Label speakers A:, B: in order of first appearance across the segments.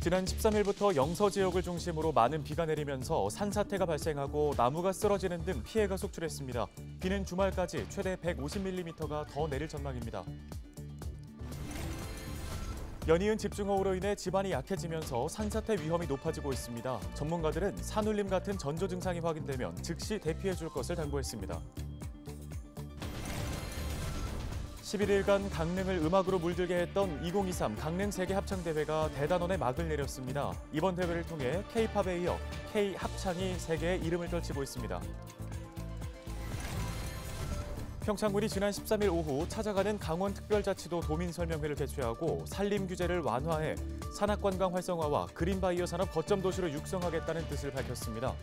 A: 지난 13일부터 영서 지역을 중심으로 많은 비가 내리면서 산사태가 발생하고 나무가 쓰러지는 등 피해가 속출했습니다. 비는 주말까지 최대 150mm가 더 내릴 전망입니다. 연이은 집중호우로 인해 지반이 약해지면서 산사태 위험이 높아지고 있습니다. 전문가들은 산울림 같은 전조 증상이 확인되면 즉시 대피해 줄 것을 당부했습니다. 11일간 강릉을 음악으로 물들게 했던 2023 강릉 세계합창대회가 대단원의 막을 내렸습니다. 이번 대회를 통해 K-팝에 이어 K-합창이 세계에 이름을 떨치고 있습니다. 평창군이 지난 13일 오후 찾아가는 강원특별자치도 도민설명회를 개최하고 산림 규제를 완화해 산악관광 활성화와 그린바이오 산업 거점 도시로 육성하겠다는 뜻을 밝혔습니다.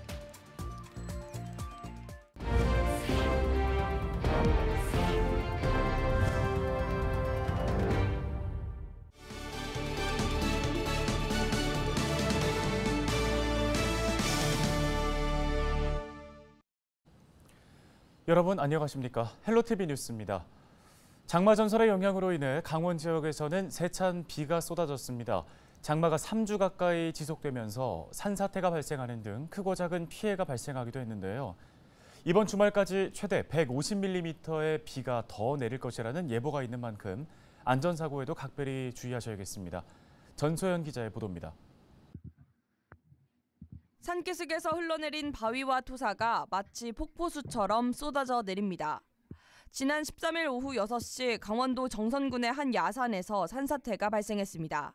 A: 여러분 안녕하십니까? 헬로티비 뉴스입니다. 장마 전설의 영향으로 인해 강원 지역에서는 세찬 비가 쏟아졌습니다. 장마가 3주 가까이 지속되면서 산사태가 발생하는 등 크고 작은 피해가 발생하기도 했는데요. 이번 주말까지 최대 150mm의 비가 더 내릴 것이라는 예보가 있는 만큼 안전사고에도 각별히 주의하셔야겠습니다. 전소연 기자의 보도입니다.
B: 산기슭에서 흘러내린 바위와 토사가 마치 폭포수처럼 쏟아져 내립니다. 지난 13일 오후 6시 강원도 정선군의 한 야산에서 산사태가 발생했습니다.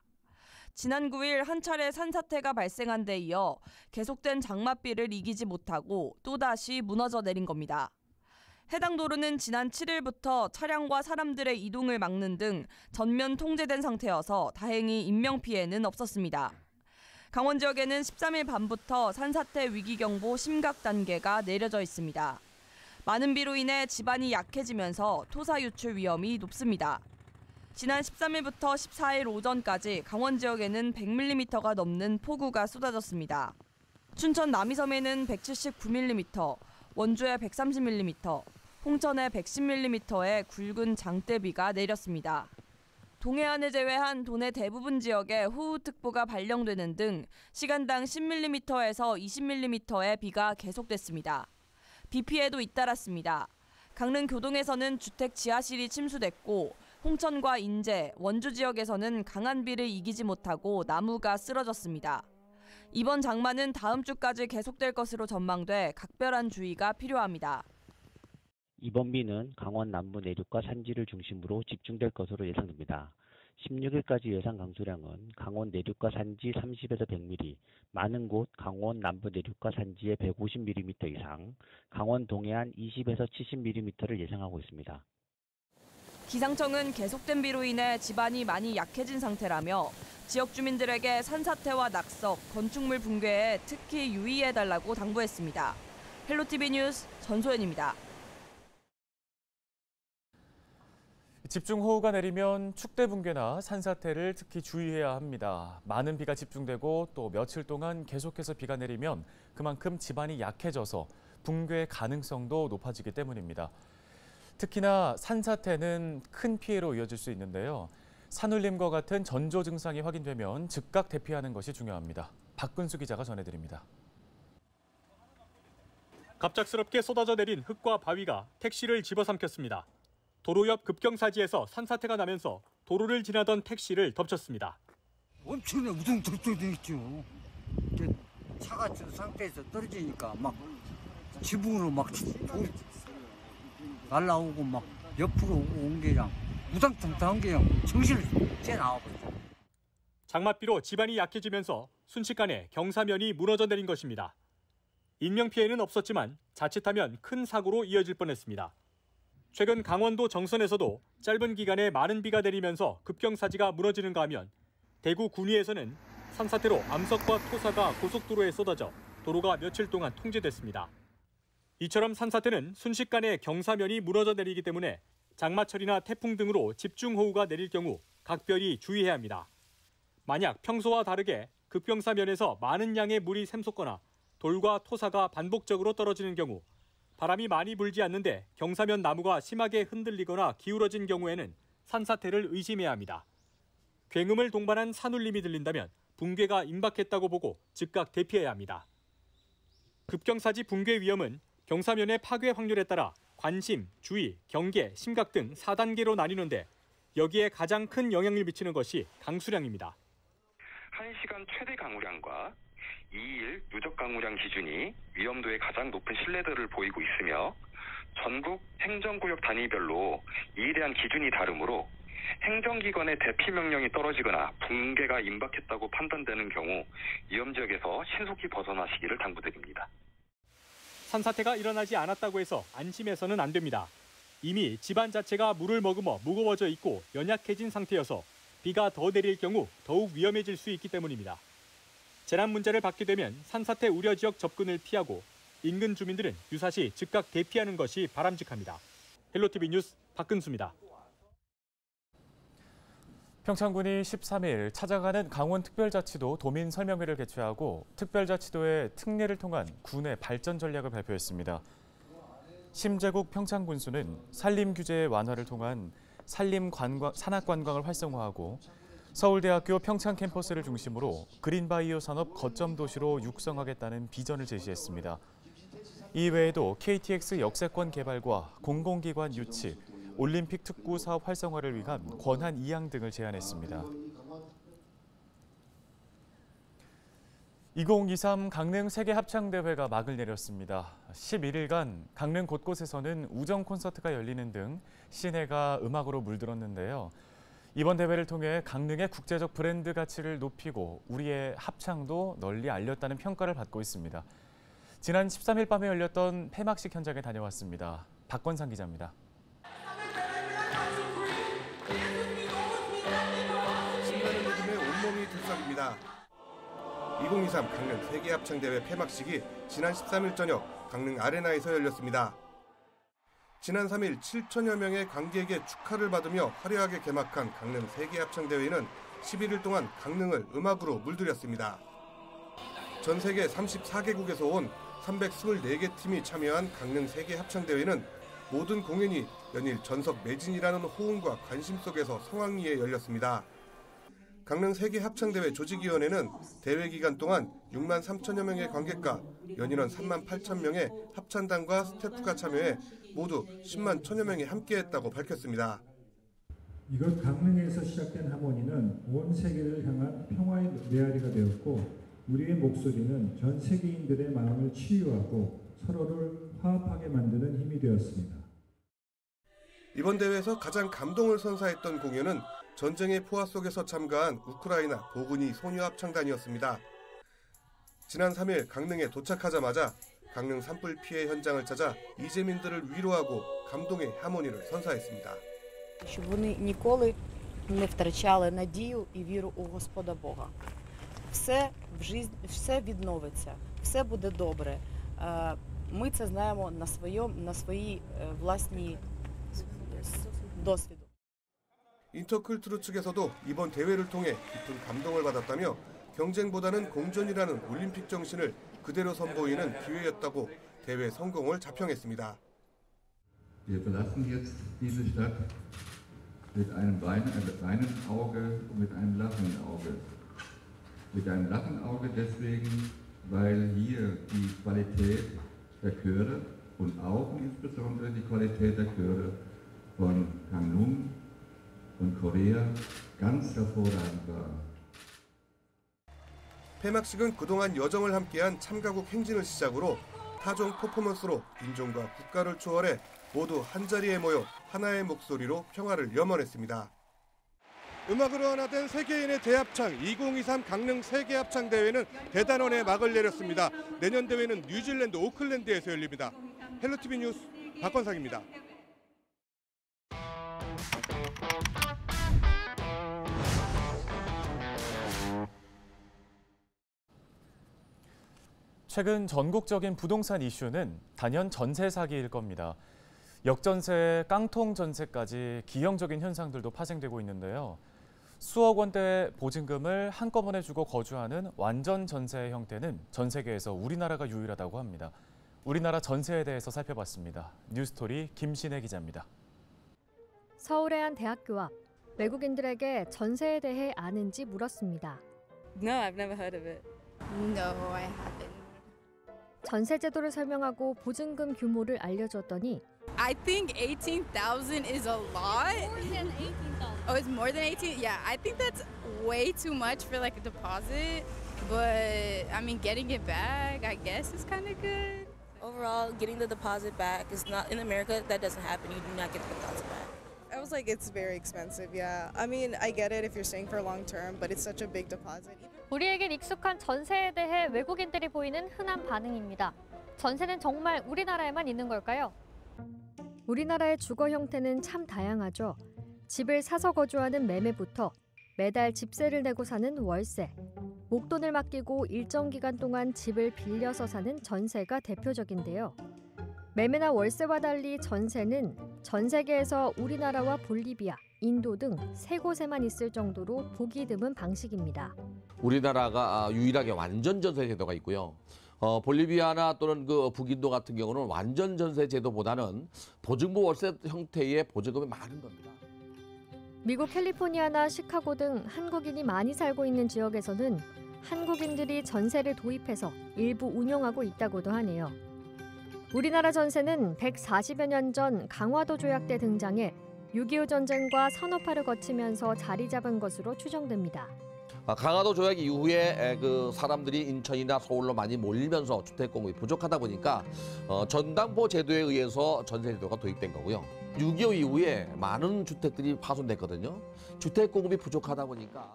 B: 지난 9일 한 차례 산사태가 발생한 데 이어 계속된 장맛비를 이기지 못하고 또다시 무너져 내린 겁니다. 해당 도로는 지난 7일부터 차량과 사람들의 이동을 막는 등 전면 통제된 상태여서 다행히 인명피해는 없었습니다. 강원 지역에는 13일 밤부터 산사태 위기경보 심각 단계가 내려져 있습니다. 많은 비로 인해 지반이 약해지면서 토사 유출 위험이 높습니다. 지난 13일부터 14일 오전까지 강원 지역에는 100mm가 넘는 폭우가 쏟아졌습니다. 춘천 남이섬에는 179mm, 원주에 130mm, 홍천에 110mm의 굵은 장대비가 내렸습니다. 동해안을 제외한 도내 대부분 지역에 호우특보가 발령되는 등 시간당 10mm에서 20mm의 비가 계속됐습니다. 비 피해도 잇따랐습니다. 강릉 교동에서는 주택 지하실이 침수됐고 홍천과 인제, 원주 지역에서는 강한 비를 이기지 못하고 나무가 쓰러졌습니다. 이번 장마는 다음 주까지 계속될 것으로 전망돼 각별한 주의가 필요합니다.
C: 이번 비는 강원 남부 내륙과 산지를 중심으로 집중될 것으로 예상됩니다. 16일까지 예상 강수량은 강원 내륙과 산지 30에서 100mm, 많은 곳 강원 남부 내륙과 산지에 150mm 이상, 강원 동해안 20에서 70mm를 예상하고 있습니다.
B: 기상청은 계속된 비로 인해 지반이 많이 약해진 상태라며 지역 주민들에게 산사태와 낙석, 건축물 붕괴에 특히 유의해달라고 당부했습니다. 헬로티비 뉴스 전소연입니다.
A: 집중호우가 내리면 축대 붕괴나 산사태를 특히 주의해야 합니다. 많은 비가 집중되고 또 며칠 동안 계속해서 비가 내리면 그만큼 지반이 약해져서 붕괴 가능성도 높아지기 때문입니다. 특히나 산사태는 큰 피해로 이어질 수 있는데요. 산울림과 같은 전조 증상이 확인되면 즉각 대피하는 것이 중요합니다. 박근수 기자가 전해드립니다.
D: 갑작스럽게 쏟아져 내린 흙과 바위가 택시를 집어삼켰습니다. 도로 옆 급경사지에서 산사태가 나면서 도로를 지나던 택시를 덮쳤습니다.
E: 엄청나게 우등탕탕했죠. 차가 저 상태에서 떨어지니까 막 지붕으로 막 날라오고 막 옆으로 온 게 그냥 우당탕탕한 게 그냥 정신을 째나와버렸죠.
D: 장맛비로 지반이 약해지면서 순식간에 경사면이 무너져 내린 것입니다. 인명피해는 없었지만 자칫하면 큰 사고로 이어질 뻔했습니다. 최근 강원도 정선에서도 짧은 기간에 많은 비가 내리면서 급경사지가 무너지는가 하면 대구 군위에서는 산사태로 암석과 토사가 고속도로에 쏟아져 도로가 며칠 동안 통제됐습니다. 이처럼 산사태는 순식간에 경사면이 무너져 내리기 때문에 장마철이나 태풍 등으로 집중호우가 내릴 경우 각별히 주의해야 합니다. 만약 평소와 다르게 급경사면에서 많은 양의 물이 샘솟거나 돌과 토사가 반복적으로 떨어지는 경우 바람이 많이 불지 않는데 경사면 나무가 심하게 흔들리거나 기울어진 경우에는 산사태를 의심해야 합니다. 굉음을 동반한 산울림이 들린다면 붕괴가 임박했다고 보고 즉각 대피해야 합니다. 급경사지 붕괴 위험은 경사면의 파괴 확률에 따라 관심, 주의, 경계, 심각 등 4단계로 나뉘는데 여기에 가장 큰 영향을 미치는 것이 강수량입니다.
F: 1시간 최대 강우량과 2일 누적 강우량 기준이 위험도에 가장 높은 신뢰도를 보이고 있으며 전국 행정구역 단위별로 이에 대한 기준이 다르므로 행정기관의 대피 명령이 떨어지거나 붕괴가 임박했다고 판단되는 경우 위험지역에서 신속히 벗어나시기를 당부드립니다.
D: 산사태가 일어나지 않았다고 해서 안심해서는 안 됩니다. 이미 집안 자체가 물을 머금어 무거워져 있고 연약해진 상태여서 비가 더 내릴 경우 더욱 위험해질 수 있기 때문입니다. 재난 문제를 받게 되면 산사태 우려 지역 접근을 피하고 인근 주민들은 유사시 즉각 대피하는 것이 바람직합니다. 헬로티비 뉴스 박근수입니다.
A: 평창군이 13일 찾아가는 강원특별자치도 도민 설명회를 개최하고 특별자치도의 특례를 통한 군의 발전 전략을 발표했습니다. 심재국 평창군수는 산림 규제 완화를 통한 산악관광을 활성화하고 서울대학교 평창 캠퍼스를 중심으로 그린바이오 산업 거점 도시로 육성하겠다는 비전을 제시했습니다. 이외에도 KTX 역세권 개발과 공공기관 유치, 올림픽 특구 사업 활성화를 위한 권한 이양 등을 제안했습니다. 2023 강릉 세계합창대회가 막을 내렸습니다. 11일간 강릉 곳곳에서는 우정 콘서트가 열리는 등 시내가 음악으로 물들었는데요. 이번 대회를 통해 강릉의 국제적 브랜드 가치를 높이고 우리의 합창도 널리 알렸다는 평가를 받고 있습니다. 지난 13일 밤에 열렸던 폐막식 현장에 다녀왔습니다. 박건상 기자입니다.
G: 신나는 리듬에 온몸이 들썩입니다. 2023 강릉 세계합창대회 폐막식이 지난 13일 저녁 강릉 아레나에서 열렸습니다. 지난 3일 7천여 명의 관객의 축하를 받으며 화려하게 개막한 강릉 세계합창대회는 11일 동안 강릉을 음악으로 물들였습니다. 전 세계 34개국에서 온 324개 팀이 참여한 강릉 세계합창대회는 모든 공연이 연일 전석 매진이라는 호응과 관심 속에서 성황리에 열렸습니다. 강릉 세계합창대회 조직위원회는 대회 기간 동안 6만 3천여 명의 관객과 연인원 3만 8천 명의 합창단과 스태프가 참여해 모두 10만 천여 명이 함께했다고 밝혔습니다.
H: 이것 강릉에서 시작된 하모니는 온 세계를 향한 평화의 메아리가 되었고 우리의 목소리는 전 세계인들의 마음을 치유하고 서로를 화합하게 만드는 힘이 되었습니다.
G: 이번 대회에서 가장 감동을 선사했던 공연은 전쟁의 포화 속에서 참가한 우크라이나 보그니 소녀합창단이었습니다. 지난 3일 강릉에 도착하자마자 강릉 산불 피해 현장을 찾아 이재민들을 위로하고 감동의 하모니를 선사했습니다.
I: Щоб вони ніколи не втрачали надію і віру у Господа Бога. Все відновиться, все буде добре. Ми це знаємо на своїй власній досвіду.
G: 인터쿨투르 측에서도 이번 대회를 통해 깊은 감동을 받았다며 경쟁보다는 공존이라는 올림픽 정신을 그대로 선보이는 기회였다고 대회 성공을 자평했습니다.
J: Wir verlassen jetzt diese Stadt mit einem weinenden Auge und mit einem lachenden Auge. Mit einem lachenden Auge deswegen, weil hier die Qualität der Chöre und auch insbesondere die Qualität der Chöre von Gangneung und Korea ganz hervorragend war.
G: 폐막식은 그동안 여정을 함께한 참가국 행진을 시작으로 타종 퍼포먼스로 인종과 국가를 초월해 모두 한자리에 모여 하나의 목소리로 평화를 염원했습니다. 음악으로 하나 된 세계인의 대합창 2023 강릉 세계합창대회는 대단원에 막을 내렸습니다. 내년 대회는 뉴질랜드 오클랜드에서 열립니다. 헬로티비 뉴스 박건상입니다.
A: 최근 전국적인 부동산 이슈는 단연 전세 사기일 겁니다. 역전세, 깡통 전세까지 기형적인 현상들도 파생되고 있는데요. 수억 원대 보증금을 한꺼번에 주고 거주하는 완전 전세 형태는 전 세계에서 우리나라가 유일하다고 합니다. 우리나라 전세에 대해서 살펴봤습니다. 뉴스토리 김신혜 기자입니다.
K: 서울의 한 대학교 앞, 외국인들에게 전세에 대해 아는지 물었습니다.
I: No, I've never heard of it. No, I haven't.
K: 전세 제도를 설명하고 보증금 규모를 알려줬더니
I: I think 18,000 is a lot. More than 18,000. Oh, it's more than 18? Yeah, I think that's way too much for like a deposit. But I mean, getting it back, I guess, is kind of good.
L: Overall, getting the deposit back is not in America. That doesn't happen. You do not get the deposit back.
M: I was like, it's very expensive. Yeah, I mean, I get it if you're staying for long term, but it's such a big deposit.
K: 우리에겐 익숙한 전세에 대해 외국인들이 보이는 흔한 반응입니다. 전세는 정말 우리나라에만 있는 걸까요? 우리나라의 주거 형태는 참 다양하죠. 집을 사서 거주하는 매매부터 매달 집세를 내고 사는 월세, 목돈을 맡기고 일정 기간 동안 집을 빌려서 사는 전세가 대표적인데요. 매매나 월세와 달리 전세는 전 세계에서 우리나라와 볼리비아, 인도 등 세 곳에만 있을 정도로 보기 드문 방식입니다.
N: 우리나라가 유일하게 완전 전세 제도가 있고요. 볼리비아나 또는 그 북인도 같은 경우는 완전 전세 제도보다는 보증부 월세 형태의 보증금이 많은 겁니다.
K: 미국 캘리포니아나 시카고 등 한국인이 많이 살고 있는 지역에서는 한국인들이 전세를 도입해서 일부 운영하고 있다고도 하네요. 우리나라 전세는 140여 년 전 강화도 조약 때 등장해 6.25 전쟁과 산업화를 거치면서 자리 잡은 것으로 추정됩니다.
N: 강화도 조약 이후에 그 사람들이 인천이나 서울로 많이 몰리면서 주택 공급이 부족하다 보니까 전당포 제도에 의해서 전세 제도가 도입된 거고요. 6.25 이후에 많은 주택들이 파손됐거든요. 주택 공급이 부족하다 보니까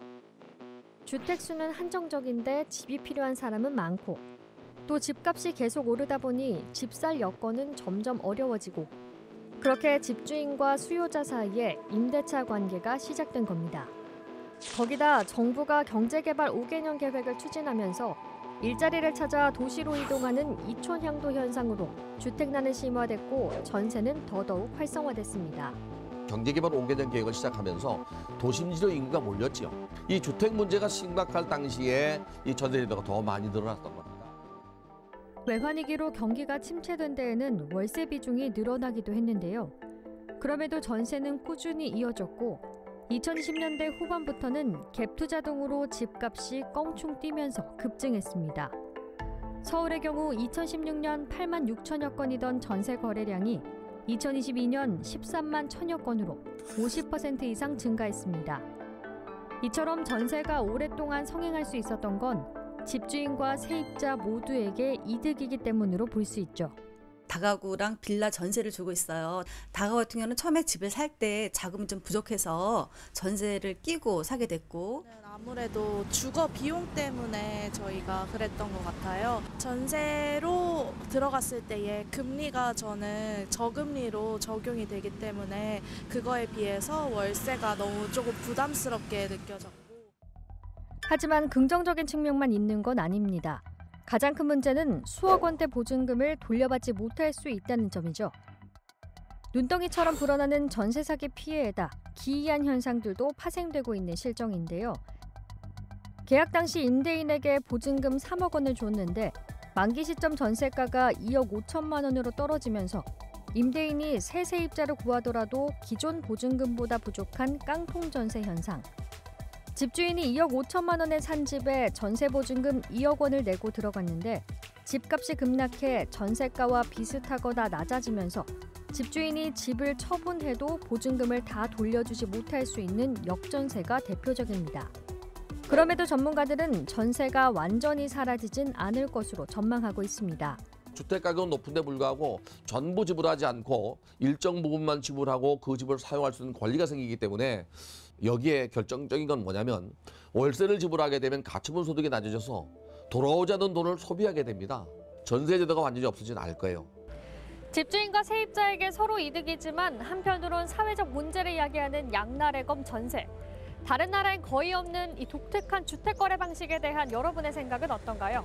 K: 주택 수는 한정적인데 집이 필요한 사람은 많고 또 집값이 계속 오르다 보니 집 살 여건은 점점 어려워지고 그렇게 집주인과 수요자 사이에 임대차 관계가 시작된 겁니다. 거기다 정부가 경제개발 5개년 계획을 추진하면서 일자리를 찾아 도시로 이동하는 이촌향도 현상으로 주택난은 심화됐고 전세는 더더욱 활성화됐습니다.
N: 경제개발 5개년 계획을 시작하면서 도심지로 인구가 몰렸지요. 이 주택 문제가 심각할 당시에 이 전세 제도가 더 많이 늘어났던 겁니다.
K: 외환위기로 경기가 침체된 데에는 월세 비중이 늘어나기도 했는데요. 그럼에도 전세는 꾸준히 이어졌고 2020년대 후반부터는 갭 투자 등으로 집값이 껑충 뛰면서 급증했습니다. 서울의 경우 2016년 8만 6천여 건이던 전세 거래량이 2022년 13만 1천여 건으로 50% 이상 증가했습니다. 이처럼 전세가 오랫동안 성행할 수 있었던 건 집주인과 세입자 모두에게 이득이기 때문으로 볼 수 있죠.
O: 다가구랑 빌라 전세를 주고 있어요. 다가구 같은 경우는 처음에 집을 살 때 자금이 좀 부족해서 전세를 끼고 사게 됐고
P: 아무래도 주거 비용 때문에 저희가 그랬던 것 같아요. 전세로 들어갔을 때의 금리가 저는 저금리로 적용이 되기 때문에 그거에 비해서 월세가 너무 조금 부담스럽게 느껴졌고.
K: 하지만 긍정적인 측면만 있는 건 아닙니다. 가장 큰 문제는 수억 원대 보증금을 돌려받지 못할 수 있다는 점이죠. 눈덩이처럼 불어나는 전세 사기 피해에다 기이한 현상들도 파생되고 있는 실정인데요. 계약 당시 임대인에게 보증금 3억 원을 줬는데 만기 시점 전세가가 2억 5천만 원으로 떨어지면서 임대인이 새 세입자를 구하더라도 기존 보증금보다 부족한 깡통 전세 현상. 집주인이 2억 5천만 원에 산 집에 전세 보증금 2억 원을 내고 들어갔는데 집값이 급락해 전세가와 비슷하거나 낮아지면서 집주인이 집을 처분해도 보증금을 다 돌려주지 못할 수 있는 역전세가 대표적입니다. 그럼에도 전문가들은 전세가 완전히 사라지진 않을 것으로 전망하고 있습니다.
N: 주택 가격은 높은데 불구하고 전부 지불하지 않고 일정 부분만 지불하고 그 집을 사용할 수 있는 권리가 생기기 때문에 여기에 결정적인 건 뭐냐면 월세를 지불하게 되면 가처분 소득이 낮아져서 돌아오지 않는 돈을 소비하게 됩니다. 전세 제도가 완전히 없어지진 않을 거예요.
K: 집주인과 세입자에게 서로 이득이지만 한편으론 사회적 문제를 야기하는 양날의 검 전세. 다른 나라엔 거의 없는 이 독특한 주택 거래 방식에 대한 여러분의 생각은 어떤가요?